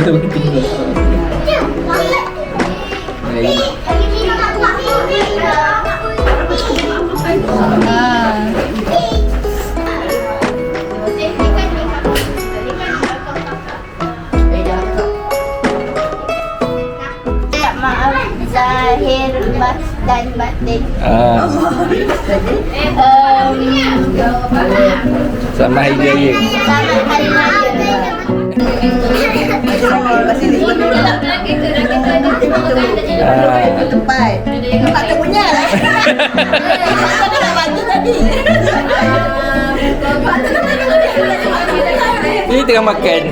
Lahir dan batin. Selamat Hari Raya. Selamat Hari Raya. Tempat. Tempat tu punya lah. Aku nak bantu tadi. Ni tengah makan.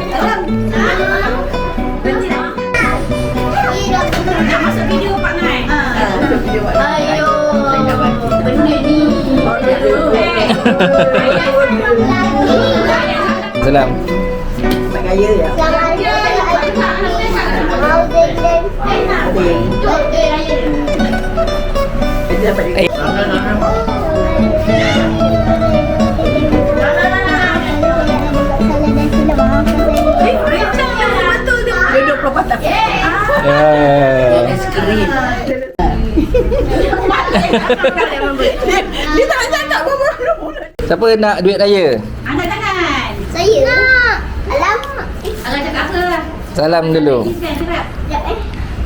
Masuk video Pak Nai. Ayo. Benda ni. Salam. Selamat Raya ya. Selamat Kita dapat dia. Duduk pelopas tak? Skrin. Dia tak cakap apa-apa. Siapa nak duit raya? Anak tangan. Saya nak. Alamak. Alah cakap apa? Salam dulu. Cakap.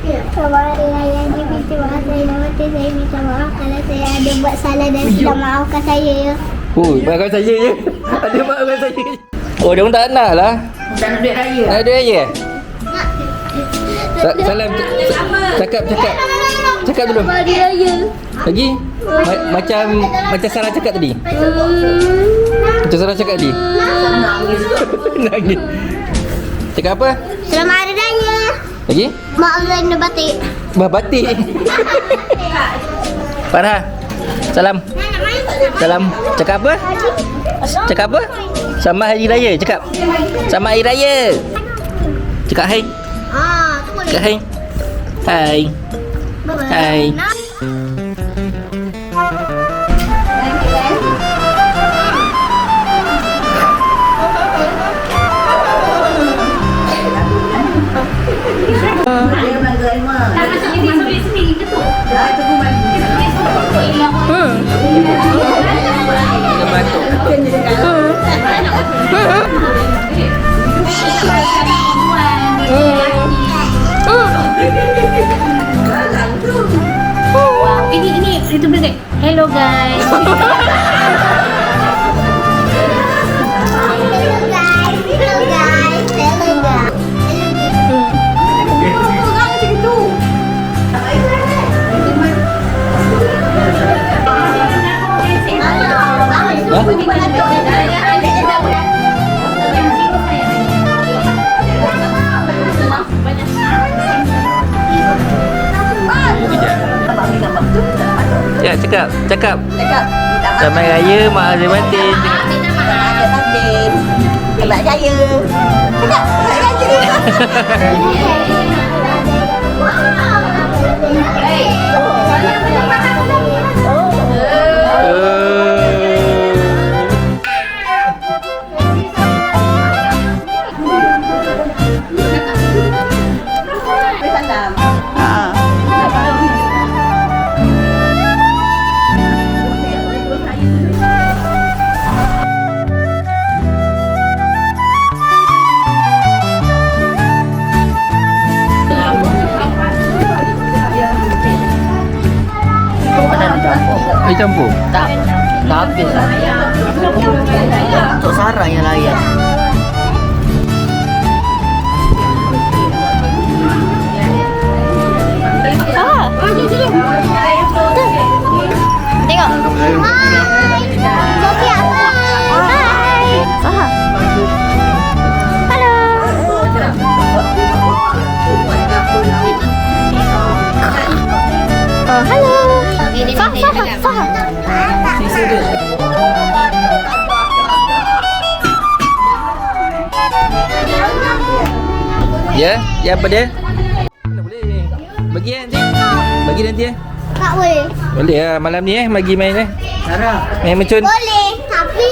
Selamat Hari Raya Aidilfitri. Terima kasih. Saya minta maaf kalau saya ada buat salah dan sudah maafkan saya ya. Maafkan saya je. Ada maafkan saya. Oh, dia orang tak nak lah. Tak nak duit raya. Nak duit raya? Salam. Cakap dulu. Hari Raya. Lagi? Macam Sarah cakap tadi. Macam Sarah cakap tadi. Nangis. Cakap apa? Selamat Hari Raya. Lagi? Maaf dan batik. Batik. Farah. Salam. Salam. Cakap apa? Cakap apa? Selamat Hari Raya. Cakap. Selamat Hari Raya. Cakap hai. Tu boleh. Cakap hai. Hai. Hai. Ini itu betul. Hello guys. Ya, cakap. Selamat Raya, Mak Azri Batin. Selamat Raya. Cakap, selamat Raya. Campur? Tak habis lah. Untuk Sarah yang layan. Tengok. Hai. Sofia. Hai. Faham. Halo. Halo. Faham. Ya apa dia? Boleh. Bagi nanti. Bagi nanti ya. Tak boleh. Boleh lah malam ni bagi main Sarah. Main mercun. Boleh, tapi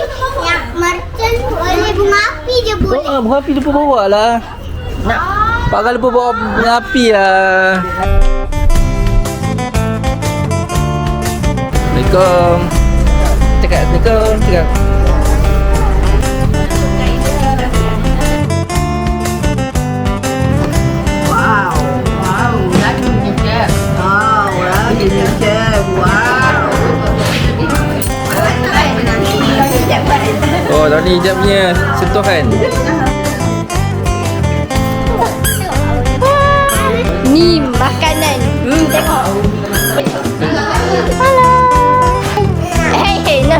yang mercon boleh bunga api je boleh. Bunga api tu pun bawa lah. Nak Pak lupa bawa api lah. Assalamualaikum. Cakap Assalamualaikum. Cakap. Wow. Wow. Lagi punya chef. Oh, lagi punya chef. Wow. Oh, tahun ni hijabnya sentuhan. Ni makanan. Tengok. Halo. Hey, no.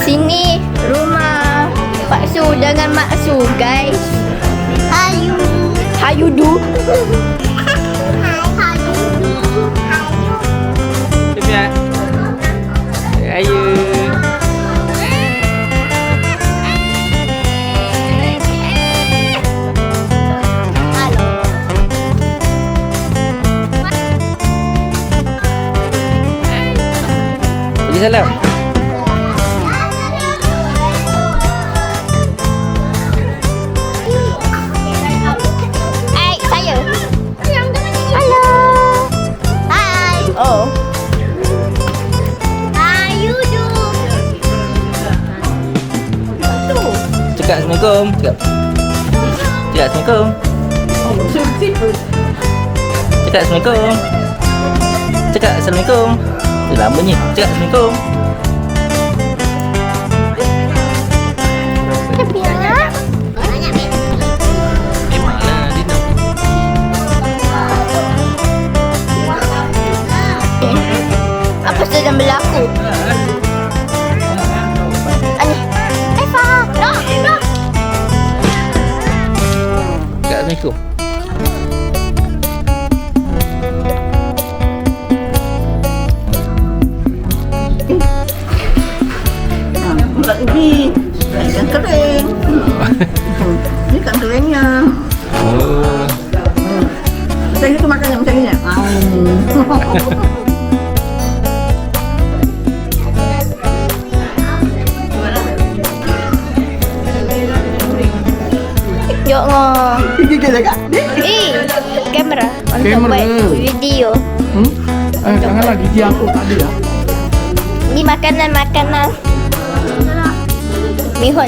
Sini rumah Pak Su dengan Mak Su, guys. Hayu. Hayu du. Jom ya. Ayo. Bagi salam. Hai, saya. Halo. Hai. Oh. Hayu du. Cakap Assalamualaikum. Cakap. Cakap Assalamualaikum. Cakap Assalamualaikum. Cakap Assalamualaikum. Lamanya. Cakap Assalamualaikum. Memanglah dia nak. Apa sedang berlaku? Ani. Faham. No. Cakap Assalamualaikum. Bukan ini. Ikan kering. Ini ikan keringnya. Oh. Macam itu makannya macam ini. Jom ngah. Gigi dekat. Kamera. Untuk Kamera. buat video. Janganlah gigi aku tak ada lah. Ni makanan. Mihun.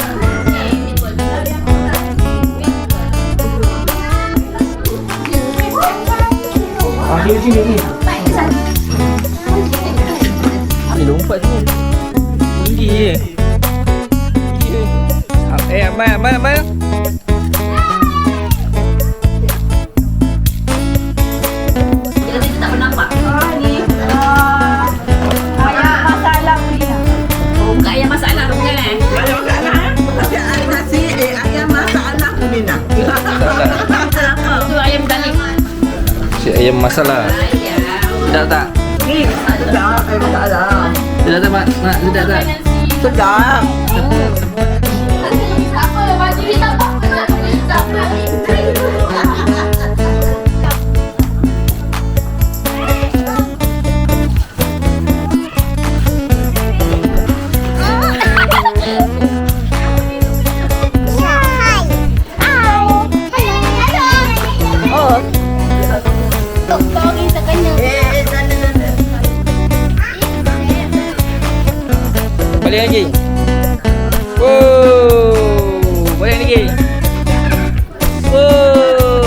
Dia sini ni. Dia lompat sini. Tinggi je. Amal. Ayam masalah Nina. Itu ayam tali. Si ayam masalah. Sedap tak? Sedap, ayam masalah. Sedap tak, Mak? Mak, sedap tak? Sedap. Balik lagi. Oh, balik lagi. Oh.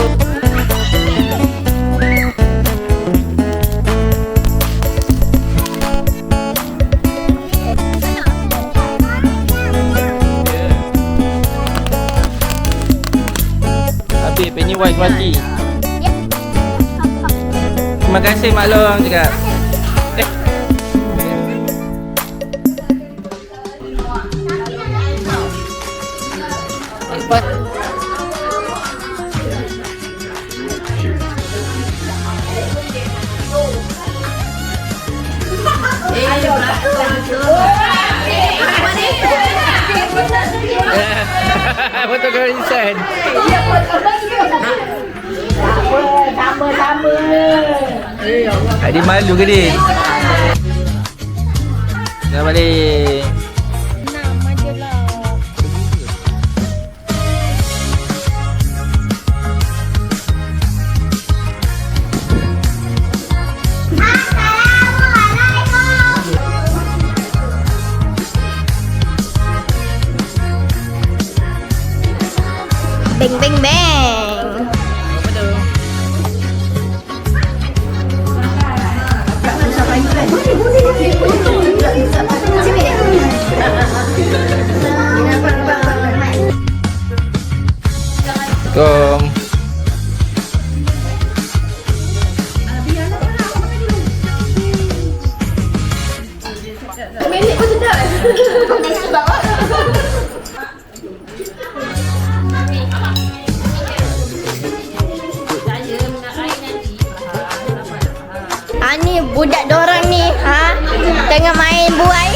Habis Pennywise mati. Terima kasih Mak Long cakap. Betul kau insan. Adik malu ke dia? Dah balik. Beng beng beng. Assalamualaikum. Ni budak dorang ni, tengah main buai.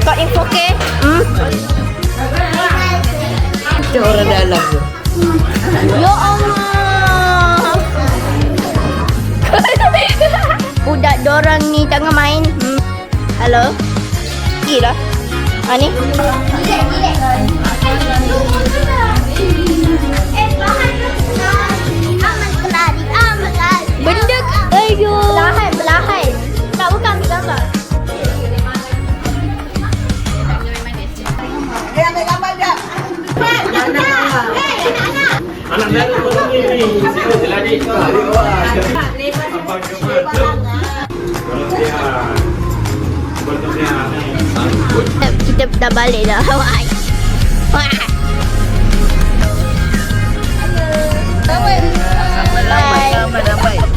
Kau info ke? Itu orang dalam tu. Ya Allah. Budak dorang ni tengah main. Halo. Gila. Ni. Benda ayo. Belahan. Tak bukan gambar. Ambil gambar jap. Anak baru orang ni. Sila adik. Kita dah balik dah. Wah. Bye. Lambat.